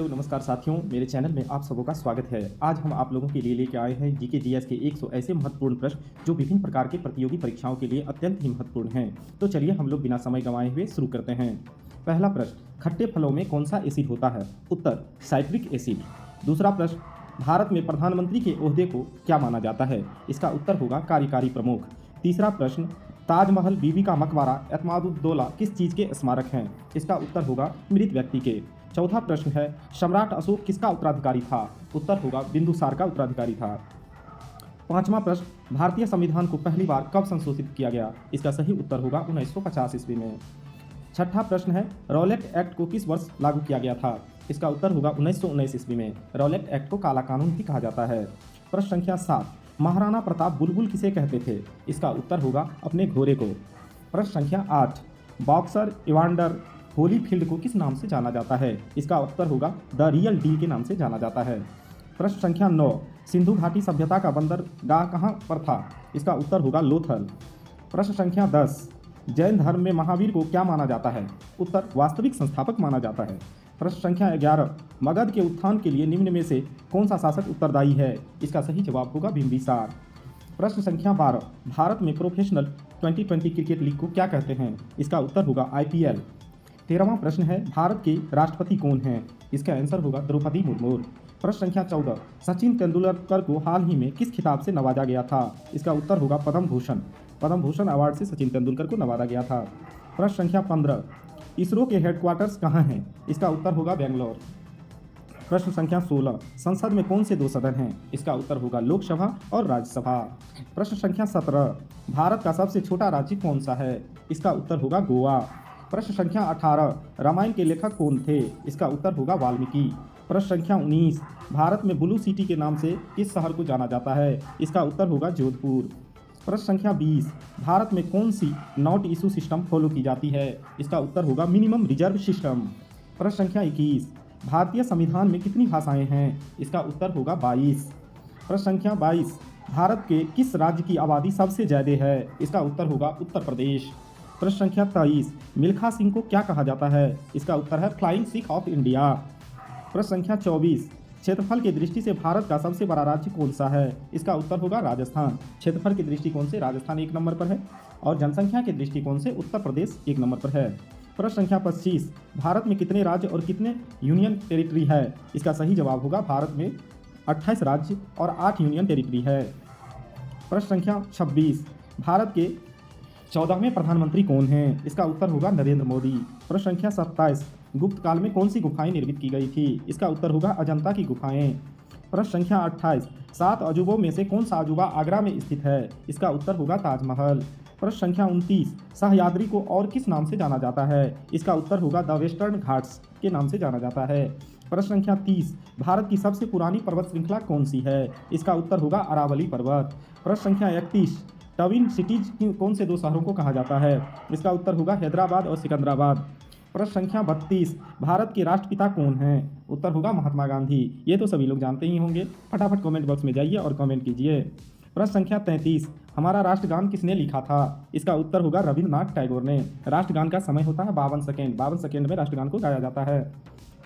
तो नमस्कार साथियों, मेरे चैनल में आप सबों का स्वागत है। आज हम आप लोगों के लिए लेके आए हैं जीके जीएस के 100 ऐसे महत्वपूर्ण प्रश्न जो विभिन्न प्रकार के प्रतियोगी परीक्षाओं के लिए अत्यंत ही महत्वपूर्ण हैं। तो चलिए हम लोग बिना समय गंवाए हुए शुरू करते हैं। पहला प्रश्न, खट्टे फलों में कौन सा एसिड होता है? उत्तर, साइट्रिक एसिड। दूसरा प्रश्न, भारत में प्रधानमंत्री के ओहदे को क्या माना जाता है? इसका उत्तर होगा कार्यकारी प्रमुख। तीसरा प्रश्न, ताजमहल, बीबी का मकबरा, एतमादुद्दौला किस चीज़ के स्मारक हैं? इसका उत्तर होगा मृत व्यक्ति के। चौथा प्रश्न है, सम्राट अशोक किसका उत्तराधिकारी था? उत्तर होगा बिंदुसार का उत्तराधिकारी था। पांचवा प्रश्न, भारतीय संविधान को पहली बार कब संशोधित किया गया? इसका सही उत्तर होगा 1950 ईस्वी में। छठा प्रश्न है, रॉलेट एक्ट को किस वर्ष लागू किया गया था? इसका उत्तर होगा 1919 ईस्वी में। रॉलेट एक्ट को काला कानून भी कहा जाता है। प्रश्न संख्या 7, महाराणा प्रताप बुलबुल किसे कहते थे? इसका उत्तर होगा अपने घोड़े को। प्रश्न संख्या 8, बॉक्सर इवांडर होलीफील्ड को किस नाम से जाना जाता है? इसका उत्तर होगा द रियल डील के नाम से जाना जाता है। प्रश्न संख्या 9, सिंधु घाटी सभ्यता का बंदरगाह कहाँ पर था? इसका उत्तर होगा लोथल। प्रश्न संख्या 10, जैन धर्म में महावीर को क्या माना जाता है? उत्तर, वास्तविक संस्थापक माना जाता है। प्रश्न संख्या 11, मगध के उत्थान के लिए निम्न में से कौन सा शासक उत्तरदायी है? इसका सही जवाब होगा बिंबिसार। प्रश्न संख्या 12, भारत में प्रोफेशनल 2020 क्रिकेट लीग को क्या कहते हैं? इसका उत्तर होगा IPL। 13वां प्रश्न है, भारत के राष्ट्रपति कौन हैं? इसका आंसर होगा द्रौपदी मुर्मू। प्रश्न संख्या 14, सचिन तेंदुलकर को हाल ही में किस खिताब से नवाजा गया था? इसका उत्तर होगा पद्म भूषण। पद्म भूषण अवार्ड से सचिन तेंदुलकर को नवाजा गया था। प्रश्न संख्या 15, इसरो के हेडक्वार्टर्स कहाँ हैं? इसका उत्तर होगा बेंगलोर। प्रश्न संख्या 16, संसद में कौन से 2 सदन हैं? इसका उत्तर होगा लोकसभा और राज्यसभा। प्रश्न संख्या 17, भारत का सबसे छोटा राज्य कौन सा है? इसका उत्तर होगा गोवा। प्रश्न संख्या 18, रामायण के लेखक कौन थे? इसका उत्तर होगा वाल्मीकि। प्रश्न संख्या 19, भारत में ब्लू सिटी के नाम से किस शहर को जाना जाता है? इसका उत्तर होगा जोधपुर। प्रश्न संख्या 20, भारत में कौन सी नॉट इशू सिस्टम फॉलो की जाती है? इसका उत्तर होगा मिनिमम रिजर्व सिस्टम। प्रश्न संख्या 21, भारतीय संविधान में कितनी भाषाएं हैं? इसका उत्तर होगा 22। प्रश्न संख्या 22, भारत के किस राज्य की आबादी सबसे ज़्यादा है? इसका उत्तर होगा उत्तर प्रदेश। प्रश्न संख्या 23, मिल्खा सिंह को क्या कहा जाता है? इसका उत्तर है फ्लाइंग सिख ऑफ इंडिया। प्रश्न संख्या 24, क्षेत्रफल की दृष्टि से भारत का सबसे बड़ा राज्य कौन सा है? इसका उत्तर होगा राजस्थान। क्षेत्रफल के दृष्टिकोण से राजस्थान 1 नंबर पर है और जनसंख्या के दृष्टिकोण से उत्तर प्रदेश 1 नंबर पर है। प्रश्न संख्या 25, भारत में कितने राज्य और कितने यूनियन टेरिटरी है? इसका सही जवाब होगा भारत में 28 राज्य और 8 यूनियन टेरिटरी है। प्रश्न संख्या 26, भारत के 14वें प्रधानमंत्री कौन हैं? इसका उत्तर होगा नरेंद्र मोदी। प्रश्न संख्या 27, गुप्त काल में कौन सी गुफाएं निर्मित की गई थी? इसका उत्तर होगा अजंता की गुफाएं। प्रश्न संख्या 28, 7 अजूबों में से कौन सा अजूबा आगरा में स्थित है? इसका उत्तर होगा ताजमहल। प्रश्न संख्या 29, सह्याद्री को और किस नाम से जाना जाता है? इसका उत्तर होगा द वेस्टर्न घाट्स के नाम से जाना जाता है। प्रश्न संख्या 30, भारत की सबसे पुरानी पर्वत श्रृंखला कौन सी है? इसका उत्तर होगा अरावली पर्वत। प्रश्न संख्या 31, ट्विन सिटीज कौन से 2 शहरों को कहा जाता है? इसका उत्तर होगा हैदराबाद और सिकंदराबाद। प्रश्न संख्या 32, भारत के राष्ट्रपिता कौन हैं? उत्तर होगा महात्मा गांधी। ये तो सभी लोग जानते ही होंगे। फटाफट कमेंट बॉक्स में जाइए और कमेंट कीजिए। प्रश्न संख्या 33, हमारा राष्ट्रगान किसने लिखा था? इसका उत्तर होगा रविंद्रनाथ टैगोर ने। राष्ट्रगान का समय होता है 52 सेकेंड। 52 सेकेंड में राष्ट्रगान को गाया जाता है।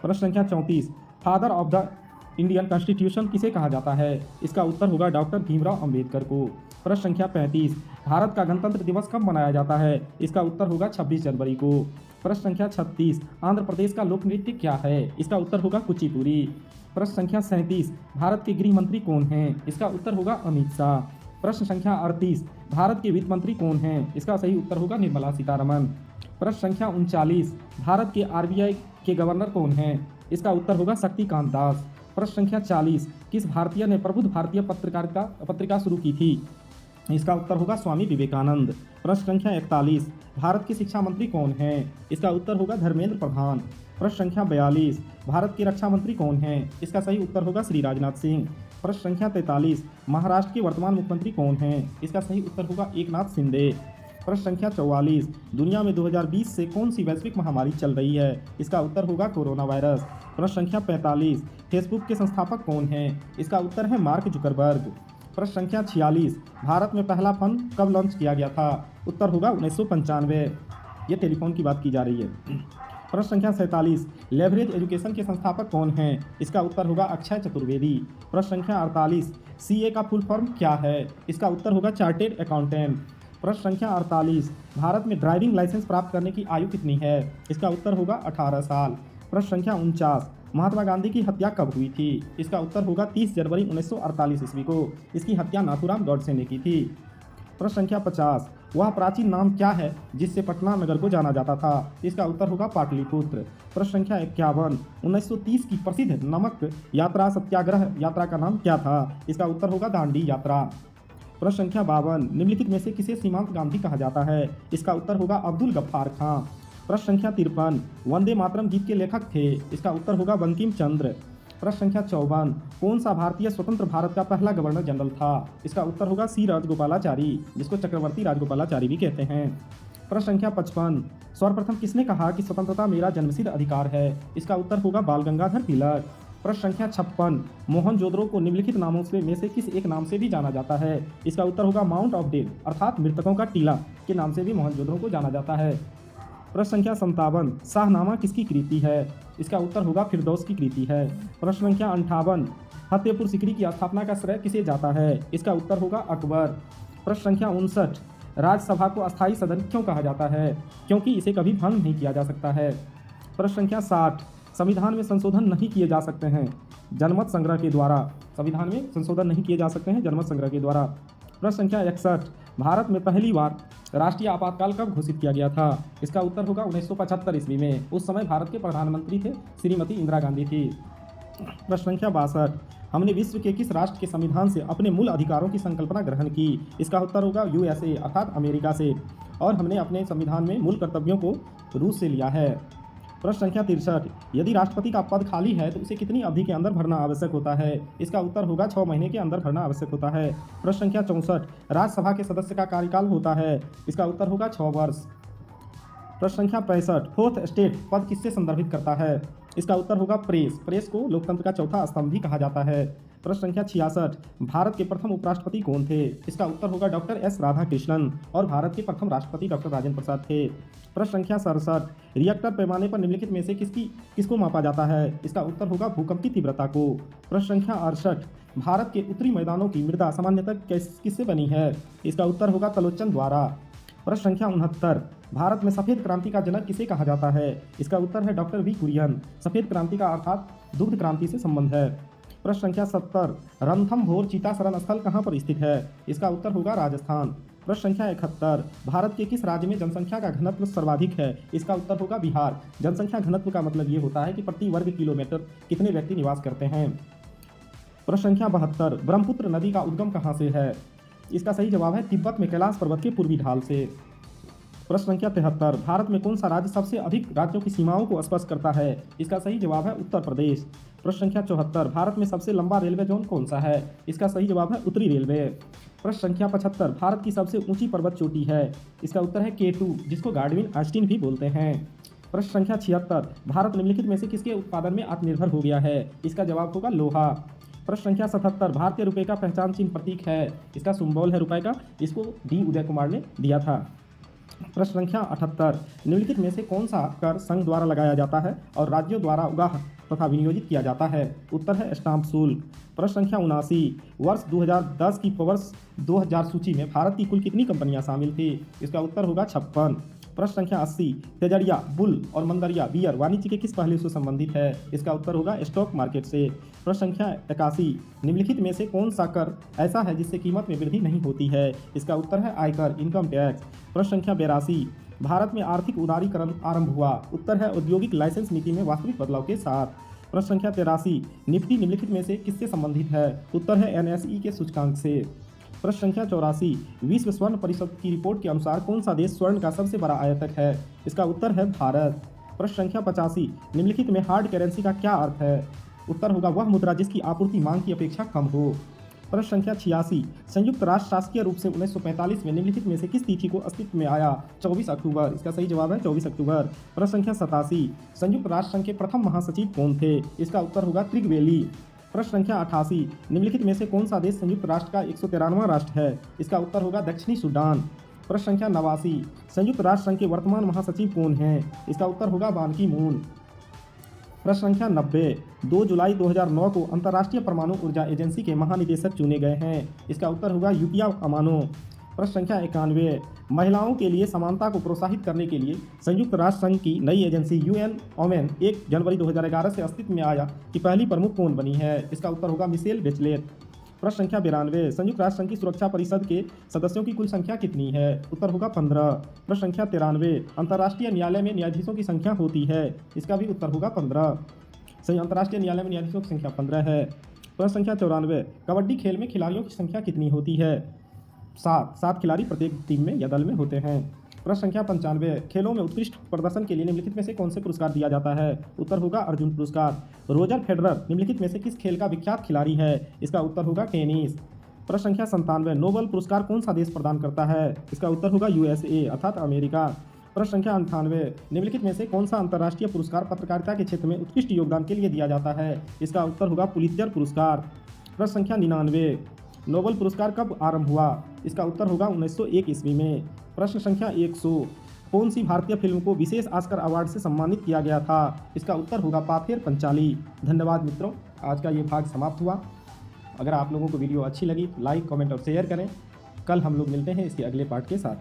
प्रश्न संख्या 34, father of the Indian constitution किसे कहा जाता है? इसका उत्तर होगा डॉक्टर भीमराव अंबेडकर को। प्रश्न संख्या 35, भारत का गणतंत्र दिवस कब मनाया जाता है? इसका उत्तर होगा 26 जनवरी को। प्रश्न संख्या 36, आंध्र प्रदेश का लोक नृत्य क्या है? इसका उत्तर होगा कुचिपुड़ी। प्रश्न संख्या 37, भारत के गृह मंत्री कौन हैं? इसका उत्तर होगा अमित शाह। प्रश्न संख्या 38, भारत के वित्त मंत्री कौन हैं? इसका सही उत्तर होगा निर्मला सीतारमण। प्रश्न संख्या 39, भारत के RBI के गवर्नर कौन हैं? इसका उत्तर होगा शक्तिकांत दास। प्रश्न संख्या 40, किस भारतीय ने प्रबुद्ध भारतीय पत्रिका शुरू की थी? इसका उत्तर होगा स्वामी विवेकानंद। प्रश्न संख्या 41, भारत के शिक्षा मंत्री कौन हैं? इसका उत्तर होगा धर्मेंद्र प्रधान। प्रश्न संख्या 42, भारत के रक्षा मंत्री कौन हैं? इसका सही उत्तर होगा श्री राजनाथ सिंह। प्रश्न संख्या 43, महाराष्ट्र के वर्तमान मुख्यमंत्री कौन हैं? इसका सही उत्तर होगा एकनाथ शिंदे। प्रश्न संख्या 44, दुनिया में 2020 से कौन सी वैश्विक महामारी चल रही है? इसका उत्तर होगा कोरोना वायरस। प्रश्न संख्या 45, फेसबुक के संस्थापक कौन हैं? इसका उत्तर है मार्क जुकरबर्ग। प्रश्न संख्या 46, भारत में पहला फ़ोन कब लॉन्च किया गया था? उत्तर होगा 1995। ये टेलीफोन की बात की जा रही है। प्रश्न संख्या 47, लेवरेज एजुकेशन के संस्थापक कौन हैं? इसका उत्तर होगा अक्षय चतुर्वेदी। प्रश्न संख्या 48, सीए का फुल फॉर्म क्या है? इसका उत्तर होगा चार्टेड अकाउंटेंट। प्रश्न संख्या 48, भारत में ड्राइविंग लाइसेंस प्राप्त करने की आयु कितनी है? इसका उत्तर होगा 18 साल। प्रश्न संख्या 49, महात्मा गांधी की हत्या कब हुई थी? इसका उत्तर होगा 30 जनवरी 1948 ईस्वी को। इसकी हत्या नाथूराम गॉडसे ने की थी। प्रश्न संख्या 50, वह प्राचीन नाम क्या है जिससे पटना नगर को जाना जाता था? इसका उत्तर होगा पाटलिपुत्र। प्रश्न संख्या 51, 1930 की प्रसिद्ध नमक यात्रा सत्याग्रह यात्रा का नाम क्या था? इसका उत्तर होगा दांडी यात्रा। प्रश्न संख्या 52, निम्नलिखित में से किसे सीमांत गांधी कहा जाता है? इसका उत्तर होगा अब्दुल गफ्फार खां। प्रश्न संख्या 53, वंदे मातरम गीत के लेखक थे? इसका उत्तर होगा बंकिम चंद्र। प्रश्न संख्या 54, कौन सा भारतीय स्वतंत्र भारत का पहला गवर्नर जनरल था? इसका उत्तर होगा सी राजगोपालाचारी, जिसको चक्रवर्ती राजगोपालाचारी भी कहते हैं। प्रश्न संख्या 55, सर्वप्रथम किसने कहा कि स्वतंत्रता मेरा जन्मसिद्ध अधिकार है? इसका उत्तर होगा बाल गंगाधर तिलक। प्रश्न संख्या 56, मोहनजोदड़ो को निम्नलिखित नामों में से किस एक नाम से भी जाना जाता है? इसका उत्तर होगा माउंट ऑफ डेड अर्थात मृतकों का टीला के नाम से भी मोहनजोदड़ो को जाना जाता है। प्रश्न संख्या 57, शाहनामा किसकी कृति है? इसका उत्तर होगा फिरदौस की कृति है। प्रश्न संख्या 58, फतेहपुर सीकरी की स्थापना का श्रेय किसे जाता है? इसका उत्तर होगा अकबर। प्रश्न संख्या 59, राज्यसभा को अस्थायी सदन क्यों कहा जाता है? क्योंकि इसे कभी भंग नहीं किया जा सकता है। प्रश्न संख्या 60, संविधान में संशोधन नहीं किए जा सकते हैं जनमत संग्रह के द्वारा। संविधान में संशोधन नहीं किए जा सकते हैं जनमत संग्रह के द्वारा। प्रश्न संख्या 61, भारत में पहली बार राष्ट्रीय आपातकाल कब घोषित किया गया था? इसका उत्तर होगा 1975 ईस्वी में। उस समय भारत के प्रधानमंत्री थे श्रीमती इंदिरा गांधी थी। प्रश्न संख्या 62, हमने विश्व के किस राष्ट्र के संविधान से अपने मूल अधिकारों की संकल्पना ग्रहण की? इसका उत्तर होगा यूएसए अर्थात अमेरिका से। और हमने अपने संविधान में मूल कर्तव्यों को रूस से लिया है। प्रश्न संख्या 63, यदि राष्ट्रपति का पद खाली है तो उसे कितनी अवधि के अंदर भरना आवश्यक होता है? इसका उत्तर होगा 6 महीने के अंदर भरना आवश्यक होता है। प्रश्न संख्या 64, राज्यसभा के सदस्य का कार्यकाल होता है? इसका उत्तर होगा 6 वर्ष। प्रश्न संख्या 65, फोर्थ स्टेट पद किससे संदर्भित करता है? इसका उत्तर होगा प्रेस। प्रेस को लोकतंत्र का चौथा स्तंभ भी कहा जाता है। प्रश्न संख्या 66, भारत के प्रथम उपराष्ट्रपति कौन थे? इसका उत्तर होगा डॉक्टर एस राधाकृष्णन और भारत के प्रथम राष्ट्रपति डॉक्टर राजेंद्र प्रसाद थे। प्रश्न संख्या 67, रिएक्टर पैमाने पर निम्नलिखित में से किसको मापा जाता है? इसका उत्तर होगा भूकंप की तीव्रता को। प्रश्न संख्या 68, भारत के उत्तरी मैदानों की मृदा सामान्यतः किससे बनी है? इसका उत्तर होगा तलोचन द्वारा। प्रश्न संख्या 69, भारत में सफ़ेद क्रांति का जनक किसे कहा जाता है? इसका उत्तर है डॉक्टर वी कुरियन। सफ़ेद क्रांति का अर्थात दुग्ध क्रांति से संबंध है। प्रश्न संख्या 70, रणथंभौर चीता शरण स्थल कहाँ पर स्थित है? इसका उत्तर होगा राजस्थान। प्रश्न संख्या 71, भारत के किस राज्य में जनसंख्या का घनत्व सर्वाधिक है? इसका उत्तर होगा बिहार। जनसंख्या घनत्व का मतलब ये होता है कि प्रति वर्ग किलोमीटर कितने व्यक्ति निवास करते हैं। प्रश्न संख्या 72, ब्रह्मपुत्र नदी का उद्गम कहाँ से है? इसका सही जवाब है तिब्बत में कैलाश पर्वत के पूर्वी ढाल से। प्रश्न संख्या 73, भारत में कौन सा राज्य सबसे अधिक राज्यों की सीमाओं को स्पर्श करता है? इसका सही जवाब है उत्तर प्रदेश। प्रश्न संख्या 74, भारत में सबसे लंबा रेलवे जोन कौन सा है? इसका सही जवाब है उत्तरी रेलवे। प्रश्न संख्या 75, भारत की सबसे ऊंची पर्वत चोटी है? इसका उत्तर है K2, जिसको गार्डविन आस्टीन भी बोलते हैं। प्रश्न संख्या 76, भारत निम्नलिखित में से किसके उत्पादन में आत्मनिर्भर हो गया है? इसका जवाब होगा लोहा। प्रश्न संख्या 77, भारतीय रुपये का पहचान चिन्ह प्रतीक है? इसका सिंबल है रुपये का, इसको डी उदय कुमार ने दिया था। प्रश्न संख्या 78, निम्नलिखित में से कौन सा कर संघ द्वारा लगाया जाता है और राज्यों द्वारा उगाह तथा विनियोजित किया जाता है? उत्तर है स्टाम्प शुल्क। प्रश्न संख्या 79, वर्ष 2010 की फोर्ब्स 2000 सूची में भारत की कुल कितनी कंपनियां शामिल थी? इसका उत्तर होगा 56। प्रश्न संख्या 80, तेजड़िया बुल और मंदरिया बियर वाणिज्य के किस पहलू से संबंधित है? इसका उत्तर होगा स्टॉक मार्केट से। प्रश्न संख्या 81, निम्नलिखित में से कौन सा कर ऐसा है जिससे कीमत में वृद्धि नहीं होती है? इसका उत्तर है आयकर इनकम टैक्स। प्रश्न संख्या 82, भारत में आर्थिक उदारीकरण आरंभ हुआ? उत्तर है औद्योगिक लाइसेंस नीति में वास्तविक बदलाव के साथ। प्रश्न संख्या 83, निफ्टी निम्नलिखित में से किससे संबंधित है? उत्तर है NSE के सूचकांक से। प्रश्न संख्या 84, विश्व स्वर्ण परिषद की रिपोर्ट के अनुसार कौन सा देश स्वर्ण का सबसे बड़ा आयातक है? इसका उत्तर है भारत। प्रश्न संख्या 85, निम्नलिखित में हार्ड करेंसी का क्या अर्थ है? उत्तर होगा वह मुद्रा जिसकी आपूर्ति मांग की अपेक्षा कम हो। प्रश्न संख्या 86, संयुक्त राष्ट्र शासकीय रूप से 1945 में निम्नलिखित में से किस तिथि को अस्तित्व में आया? 24 अक्टूबर। इसका सही जवाब है 24 अक्टूबर। प्रश्न संख्या 87, संयुक्त राष्ट्र संघ के प्रथम महासचिव कौन थे? इसका उत्तर होगा त्रिगवेली। प्रश्न संख्या 88, निम्नलिखित में से कौन सा देश संयुक्त राष्ट्र का 113वां राष्ट्र है? इसका उत्तर होगा दक्षिणी सूडान। प्रश्न संख्या 89, संयुक्त राष्ट्र संघ के वर्तमान महासचिव कौन हैं? इसका उत्तर होगा बान की मून। प्रश्न संख्या 90, 2 जुलाई 2009 को अंतर्राष्ट्रीय परमाणु ऊर्जा एजेंसी के महानिदेशक चुने गए हैं। इसका उत्तर होगा यूकिया अमानो। प्रश्न संख्या 91, महिलाओं के लिए समानता को प्रोत्साहित करने के लिए संयुक्त राष्ट्र संघ की नई एजेंसी यूएन वोमेन 1 जनवरी 2011 से अस्तित्व में आया कि पहली प्रमुख कौन बनी है? इसका उत्तर होगा मिशेल बेचलेट। प्रश्न संख्या 92, संयुक्त राष्ट्र संघ की सुरक्षा परिषद के सदस्यों की कुल संख्या कितनी है? उत्तर होगा 15। प्रश्न संख्या 93, अंतर्राष्ट्रीय न्यायालय में न्यायाधीशों की संख्या होती है? इसका भी उत्तर होगा 15। सही, अंतर्राष्ट्रीय न्यायालय में न्यायाधीशों की संख्या 15 है। प्रश्न संख्या 94, कबड्डी खेल में खिलाड़ियों की संख्या कितनी होती है? 7 खिलाड़ी प्रत्येक टीम में या दल में होते हैं। प्रश्न संख्या 95, खेलों में उत्कृष्ट प्रदर्शन के लिए निम्नलिखित में से कौन से पुरस्कार दिया जाता है? उत्तर होगा अर्जुन पुरस्कार। रोजर फेडरर निम्नलिखित में से किस खेल का विख्यात खिलाड़ी है? इसका उत्तर होगा टेनिस। प्रश्न संख्या 97, नोबेल पुरस्कार कौन सा देश प्रदान करता है? इसका उत्तर होगा यूएसए अर्थात अमेरिका। प्रश्न संख्या 98, निम्नलिखित में से कौन सा अंतर्राष्ट्रीय पुरस्कार पत्रकारिता के क्षेत्र में उत्कृष्ट योगदान के लिए दिया जाता है? इसका उत्तर होगा पुलित्जर पुरस्कार। प्रश्न संख्या 99, नोबेल पुरस्कार कब आरंभ हुआ? इसका उत्तर होगा 1901 ईस्वी में। प्रश्न संख्या 100, कौन सी भारतीय फिल्म को विशेष ऑस्कर अवार्ड से सम्मानित किया गया था? इसका उत्तर होगा पाथेर पंचाली। धन्यवाद मित्रों, आज का ये भाग समाप्त हुआ। अगर आप लोगों को वीडियो अच्छी लगी लाइक कमेंट और शेयर करें। कल हम लोग मिलते हैं इसके अगले पार्ट के साथ।